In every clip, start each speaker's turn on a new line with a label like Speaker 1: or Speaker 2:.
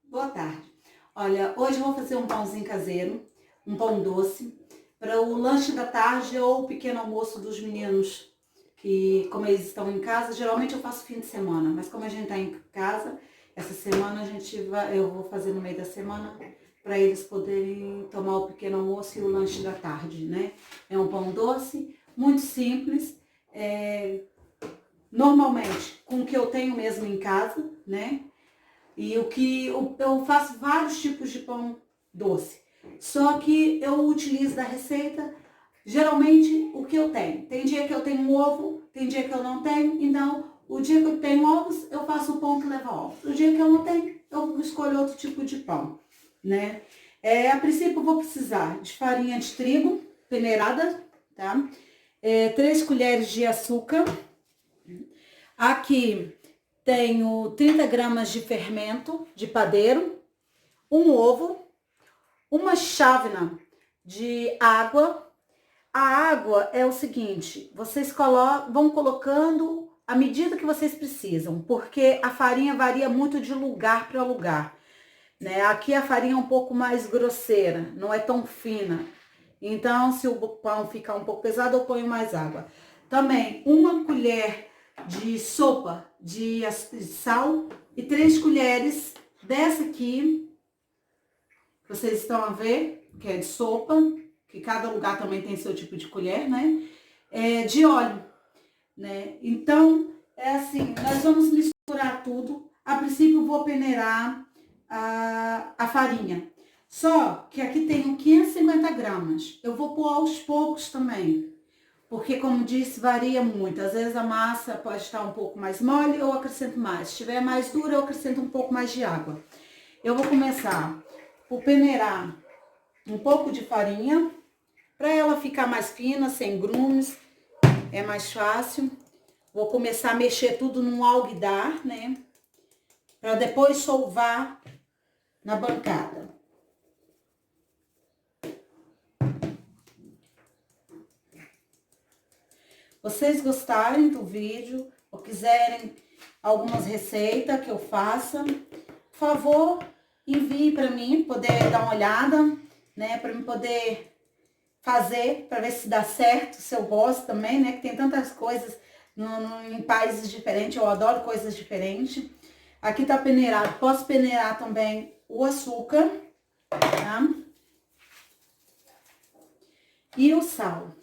Speaker 1: Boa tarde. Olha, hoje eu vou fazer um pãozinho caseiro, um pão doce, para o lanche da tarde ou o pequeno almoço dos meninos, que como eles estão em casa, geralmente eu faço fim de semana, mas como a gente está em casa, essa semana eu vou fazer no meio da semana para eles poderem tomar o pequeno almoço e o lanche da tarde, né? É um pão doce, muito simples, normalmente com o que eu tenho mesmo em casa, né? E eu faço vários tipos de pão doce. Só que eu utilizo da receita geralmente o que eu tenho. Tem dia que eu tenho um ovo, tem dia que eu não tenho. Então, o dia que eu tenho ovos, eu faço o pão que leva ovos. O dia que eu não tenho, eu escolho outro tipo de pão, né? A princípio eu vou precisar de farinha de trigo peneirada, tá? 3 colheres de açúcar. Aqui tenho 30 gramas de fermento de padeiro, um ovo, uma chávena de água. A água é o seguinte, vocês vão colocando à medida que vocês precisam, porque a farinha varia muito de lugar para lugar, né? Aqui a farinha é um pouco mais grosseira, não é tão fina. Então, se o pão ficar um pouco pesado, eu ponho mais água. Também uma colher de sopa de sal e 3 colheres dessa aqui, vocês estão a ver, que é de sopa, que cada lugar também tem seu tipo de colher, né? De óleo, né? Então, é assim, nós vamos misturar tudo. A princípio, eu vou peneirar a farinha. Só que aqui tem 550 gramas. Eu vou pôr aos poucos também. Porque, como disse, varia muito. Às vezes a massa pode estar um pouco mais mole, eu acrescento mais. Se estiver mais dura, eu acrescento um pouco mais de água. Eu vou começar por peneirar um pouco de farinha, para ela ficar mais fina, sem grumes, é mais fácil. Vou começar a mexer tudo num alguidar, né? Para depois solvar na bancada. Vocês gostarem do vídeo ou quiserem algumas receitas que eu faça, por favor, envie para mim, poder dar uma olhada, né? Para mim poder fazer, para ver se dá certo, se eu gosto também, né? Que tem tantas coisas em países diferentes, eu adoro coisas diferentes. Aqui tá peneirado, posso peneirar também o açúcar, tá? E o sal.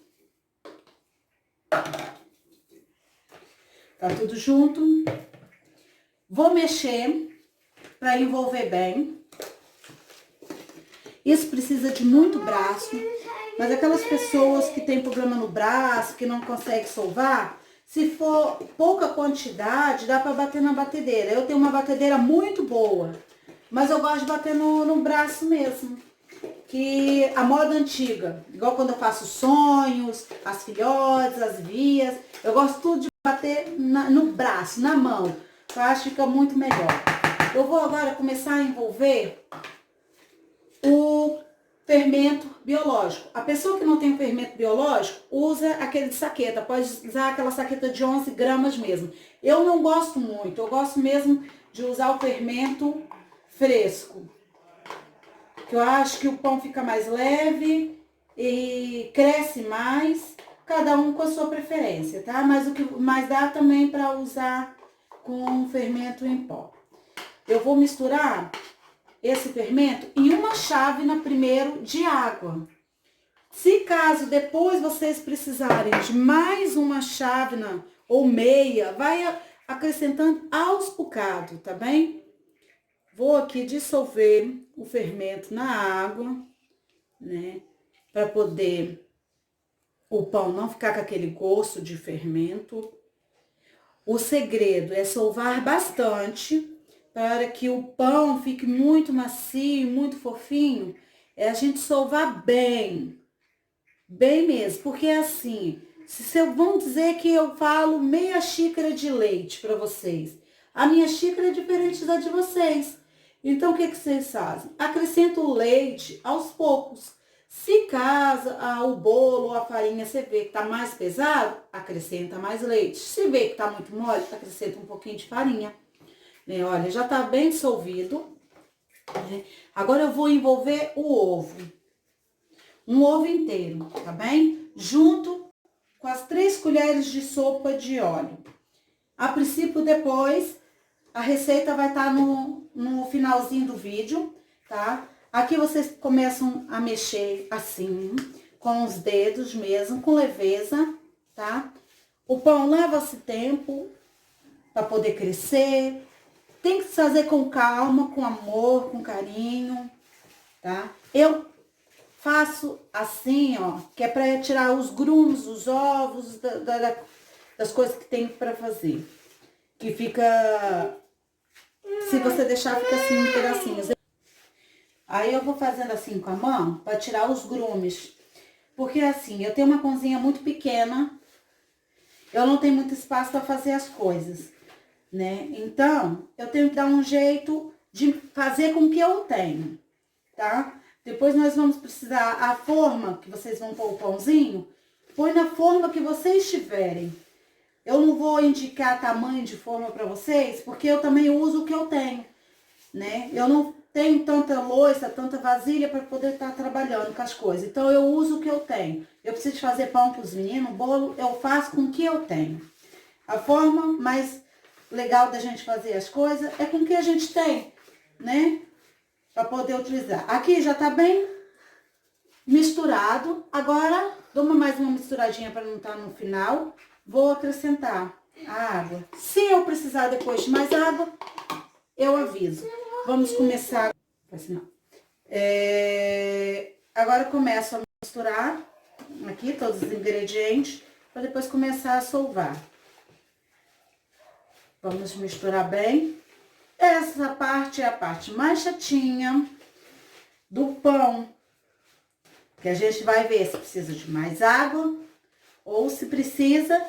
Speaker 1: Tá tudo junto. Vou mexer para envolver bem. Isso precisa de muito braço, mas aquelas pessoas que têm problema no braço, que não conseguem solvar, se for pouca quantidade, dá para bater na batedeira. Eu tenho uma batedeira muito boa, mas eu gosto de bater no braço mesmo. Que a moda antiga, igual quando eu faço sonhos, as filhotes, as vias, eu gosto tudo de bater no braço, na mão. Eu acho que fica muito melhor. Eu vou agora começar a envolver o fermento biológico. A pessoa que não tem o fermento biológico, usa aquele de saqueta. Pode usar aquela saqueta de 11 gramas mesmo. Eu não gosto muito, eu gosto mesmo de usar o fermento fresco. Que eu acho que o pão fica mais leve e cresce mais, cada um com a sua preferência, tá? Mas o que mais dá também para usar com fermento em pó. Eu vou misturar esse fermento em uma chávena primeiro de água. Se caso depois vocês precisarem de mais uma chávena ou meia, vai acrescentando aos bocados, tá bem? Vou aqui dissolver o fermento na água, né? Para poder o pão não ficar com aquele gosto de fermento. O segredo é solvar bastante para que o pão fique muito macio, muito fofinho. É a gente solvar bem, bem mesmo. Porque é assim, vão dizer que eu falo meia xícara de leite para vocês. A minha xícara é diferente da de vocês. Então, o que vocês fazem? Acrescenta o leite aos poucos. Se caso o bolo ou a farinha você vê que tá mais pesado, acrescenta mais leite. Se vê que tá muito mole, acrescenta um pouquinho de farinha. Olha, já tá bem dissolvido. né? Agora eu vou envolver o ovo. Um ovo inteiro, tá bem? Junto com as 3 colheres de sopa de óleo. A princípio, depois, a receita vai estar no finalzinho do vídeo, tá? Aqui vocês começam a mexer assim, com os dedos mesmo, com leveza, tá? O pão leva-se tempo para poder crescer. Tem que fazer com calma, com amor, com carinho, tá? Eu faço assim, ó, que é para tirar os grumos, os ovos, das coisas que tem para fazer. Que fica, se você deixar, fica assim em pedacinhos. Aí eu vou fazendo assim com a mão, para tirar os grumes. Porque assim, eu tenho uma cozinha muito pequena, eu não tenho muito espaço para fazer as coisas, né? Então, eu tenho que dar um jeito de fazer com o que eu tenho, tá? Depois nós vamos precisar a forma que vocês vão pôr o pãozinho, põe na forma que vocês tiverem. Eu não vou indicar tamanho de forma para vocês, porque eu também uso o que eu tenho, né? Eu não tenho tanta louça, tanta vasilha para poder estar trabalhando com as coisas. Então, eu uso o que eu tenho. Eu preciso fazer pão para os meninos, bolo, eu faço com o que eu tenho. A forma mais legal da gente fazer as coisas é com o que a gente tem, né? Para poder utilizar. Aqui já tá bem misturado. Agora, dou mais uma misturadinha para não estar no final. Vou acrescentar a água. Se eu precisar depois de mais água, eu aviso. Vamos começar. Agora eu começo a misturar aqui todos os ingredientes para depois começar a solvar. Vamos misturar bem. Essa parte é a parte mais chatinha do pão, que a gente vai ver se precisa de mais água ou se precisa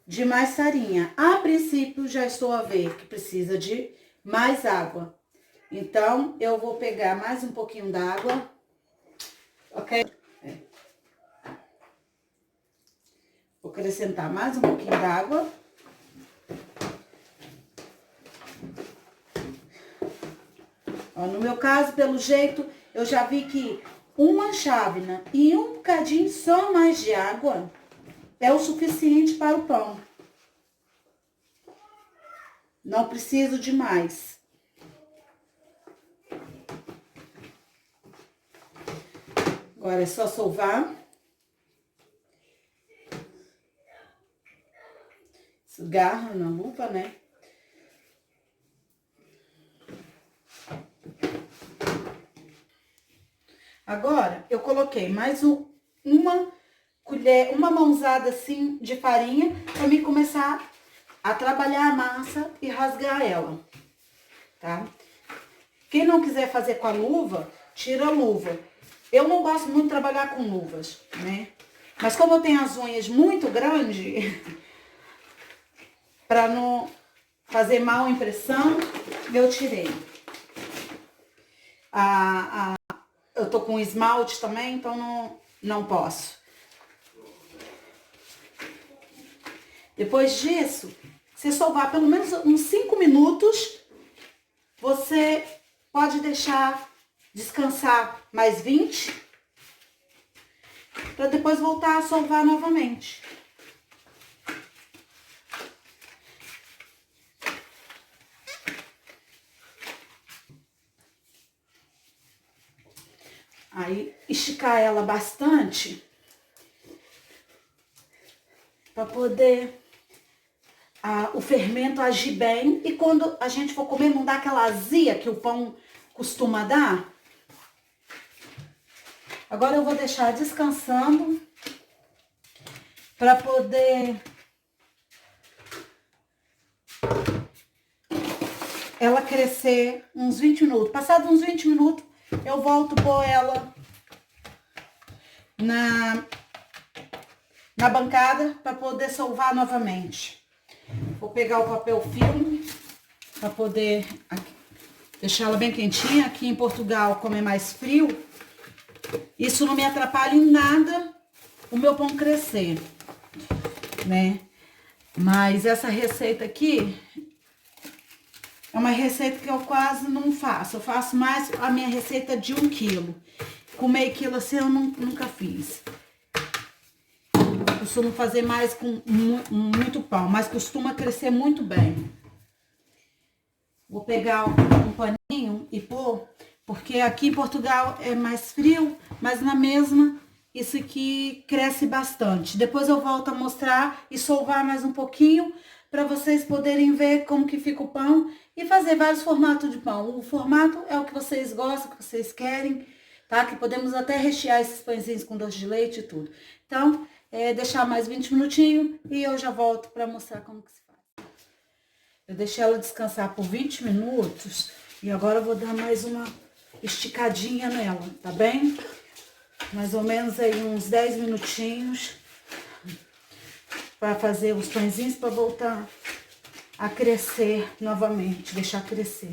Speaker 1: de mais farinha. A princípio, já estou a ver que precisa de mais água. Então, eu vou pegar mais um pouquinho d'água, ok? Vou acrescentar mais um pouquinho d'água. No meu caso, pelo jeito, eu já vi que uma chávena e um bocadinho só mais de água é o suficiente para o pão. Não preciso de mais. Agora é só solvar. Garra na luva, né? Agora, eu coloquei mais uma colher, uma mãozada assim de farinha para mim começar a trabalhar a massa e rasgar ela, tá? Quem não quiser fazer com a luva, tira a luva. Eu não gosto muito de trabalhar com luvas, né? Mas como eu tenho as unhas muito grandes, para não fazer mal impressão, eu tirei. Eu tô com esmalte também, então não posso. Depois disso, você solvar pelo menos uns 5 minutos, você pode deixar descansar mais 20, para depois voltar a solvar novamente. Aí, esticar ela bastante, para poder o fermento agir bem. E quando a gente for comer, não dá aquela azia que o pão costuma dar. Agora eu vou deixar descansando, para poder ela crescer uns 20 minutos. Passados uns 20 minutos, eu volto pôr ela na bancada para poder solvar novamente. Vou pegar o papel filme para poder deixar ela bem quentinha. Aqui em Portugal, como é mais frio, isso não me atrapalha em nada o meu pão crescer, né? Mas essa receita aqui é uma receita que eu quase não faço. Eu faço mais a minha receita de 1 quilo. Com meio quilo assim eu nunca fiz. Eu costumo fazer mais com muito pão, mas costuma crescer muito bem. Vou pegar um paninho e pôr, porque aqui em Portugal é mais frio, mas na mesma, isso aqui cresce bastante. Depois eu volto a mostrar e sovar mais um pouquinho, para vocês poderem ver como que fica o pão e fazer vários formatos de pão. O formato é o que vocês gostam, que vocês querem, tá? Que podemos até rechear esses pãezinhos com doce de leite e tudo. Então, deixar mais 20 minutinhos e eu já volto para mostrar como que se faz. Eu deixei ela descansar por 20 minutos e agora eu vou dar mais uma esticadinha nela, tá bem? Mais ou menos aí uns 10 minutinhos para fazer os pãezinhos para voltar a crescer novamente, deixar crescer.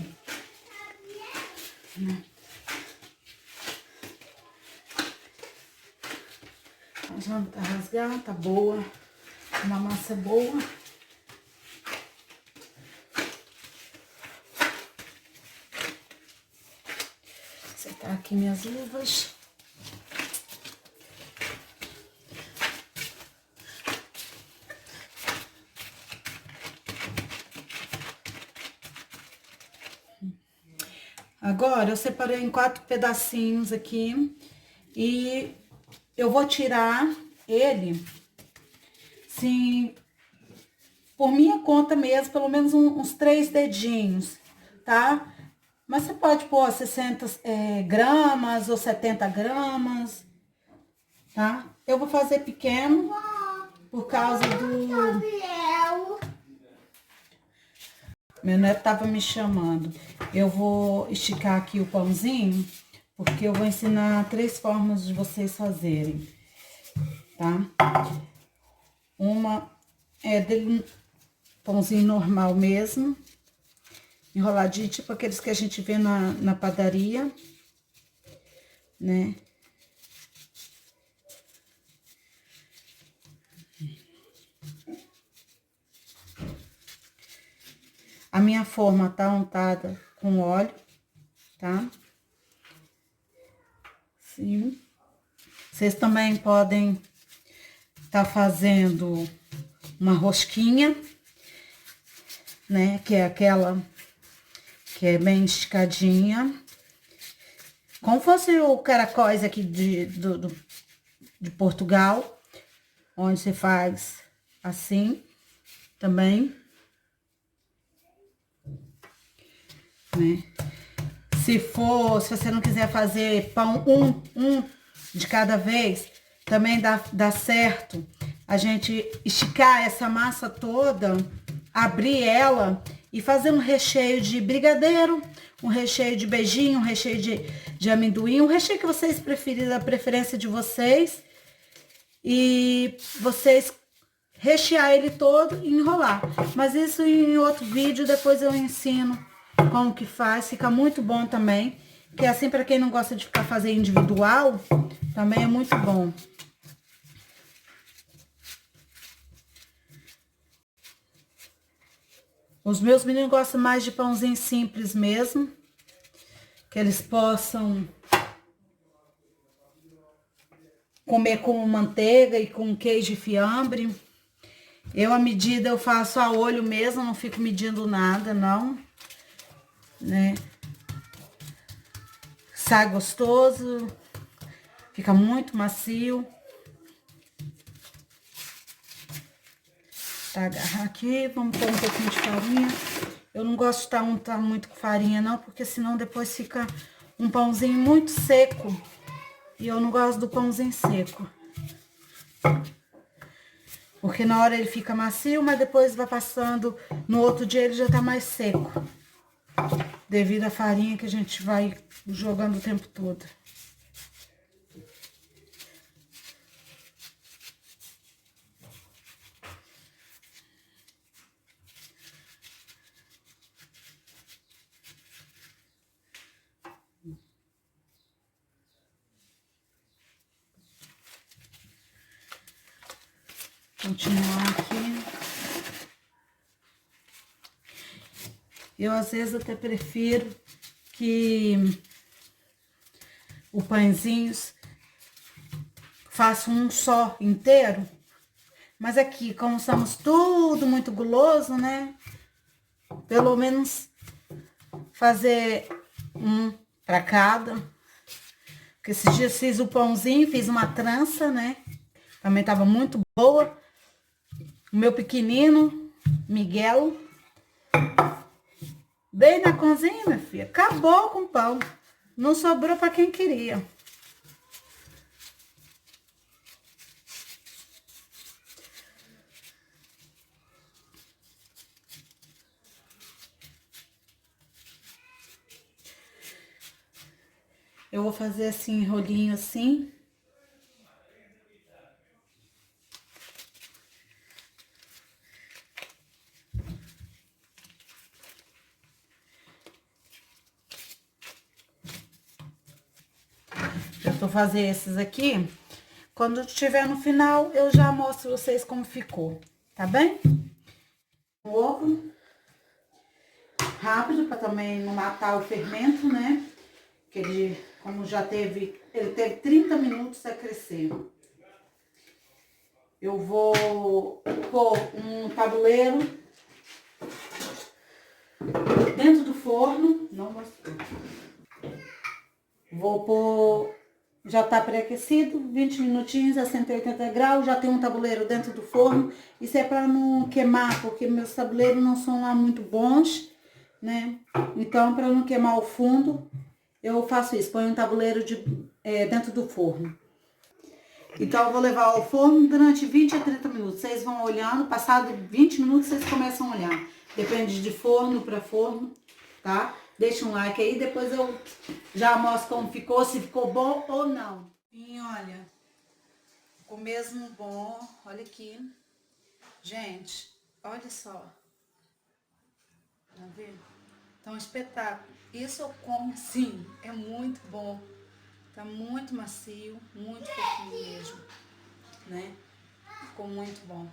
Speaker 1: Já não tá rasgada, tá boa, uma massa boa. Acertar aqui minhas luvas. Agora eu separei em 4 pedacinhos aqui e eu vou tirar ele, sim, por minha conta mesmo, pelo menos uns 3 dedinhos, tá? Mas você pode pôr 60 gramas ou 70 gramas, tá? Eu vou fazer pequeno por causa do... Meu neto tava me chamando. Eu vou esticar aqui o pãozinho, porque eu vou ensinar 3 formas de vocês fazerem, tá? Uma é dele pãozinho normal mesmo, enroladinho, tipo aqueles que a gente vê na padaria, né? A minha forma tá untada com óleo, tá? Sim. Vocês também podem tá fazendo uma rosquinha, né? Que é aquela que é bem esticadinha. Como fosse o caracóis aqui de Portugal, onde você faz assim também, né? Se você não quiser fazer pão um de cada vez, também dá certo a gente esticar essa massa toda, abrir ela e fazer um recheio de brigadeiro, um recheio de beijinho, um recheio de amendoim, um recheio que vocês preferirem, da preferência de vocês. E vocês rechear ele todo e enrolar. Mas isso em outro vídeo, depois eu ensino como que faz. Fica muito bom também. Que é assim, para quem não gosta de ficar fazendo individual, também é muito bom. Os meus meninos gostam mais de pãozinho simples mesmo. Que eles possam comer com manteiga e com queijo e fiambre. Eu, a medida, eu faço a olho mesmo, não fico medindo nada, não. Né? Sai gostoso, fica muito macio. Tá, agarrar aqui, vamos pôr um pouquinho de farinha. Eu não gosto de untar muito com farinha, não, porque senão depois fica um pãozinho muito seco. E eu não gosto do pãozinho seco. Porque na hora ele fica macio, mas depois vai passando, no outro dia ele já tá mais seco. Devido à farinha que a gente vai jogando o tempo todo. Continuar aqui. Eu, às vezes, até prefiro que o pãezinho faça um só inteiro. Mas aqui, como somos tudo muito guloso, né? Pelo menos fazer um para cada. Porque esses dias fiz o pãozinho, fiz uma trança, né? Também tava muito boa. O meu pequenino, Miguel, bem na cozinha, minha filha, acabou com o pão. Não sobrou para quem queria. Eu vou fazer assim, rolinho assim. Eu vou fazer esses aqui. Quando estiver no final, eu já mostro vocês como ficou, tá bem? O ovo rápido, para também não matar o fermento, né? Que ele, como já teve, ele teve 30 minutos a crescer. Eu vou pôr um tabuleiro dentro do forno. Não mostrou. Vou pôr, já tá pré-aquecido, 20 minutinhos a 180 graus. Já tem um tabuleiro dentro do forno. Isso é para não queimar, porque meus tabuleiros não são lá muito bons, né? Então, para não queimar o fundo, eu faço isso. Põe um tabuleiro dentro do forno. Então, eu vou levar ao forno durante 20 a 30 minutos. Vocês vão olhando, passado 20 minutos, vocês começam a olhar. Depende de forno para forno, tá? Deixa um like aí, depois eu já mostro como ficou, se ficou bom ou não. E olha, ficou mesmo bom. Olha aqui. Gente, olha só. Tá vendo? Tá um espetáculo. Isso eu como sim, é muito bom. Tá muito macio, muito fofinho mesmo, né? Ficou muito bom.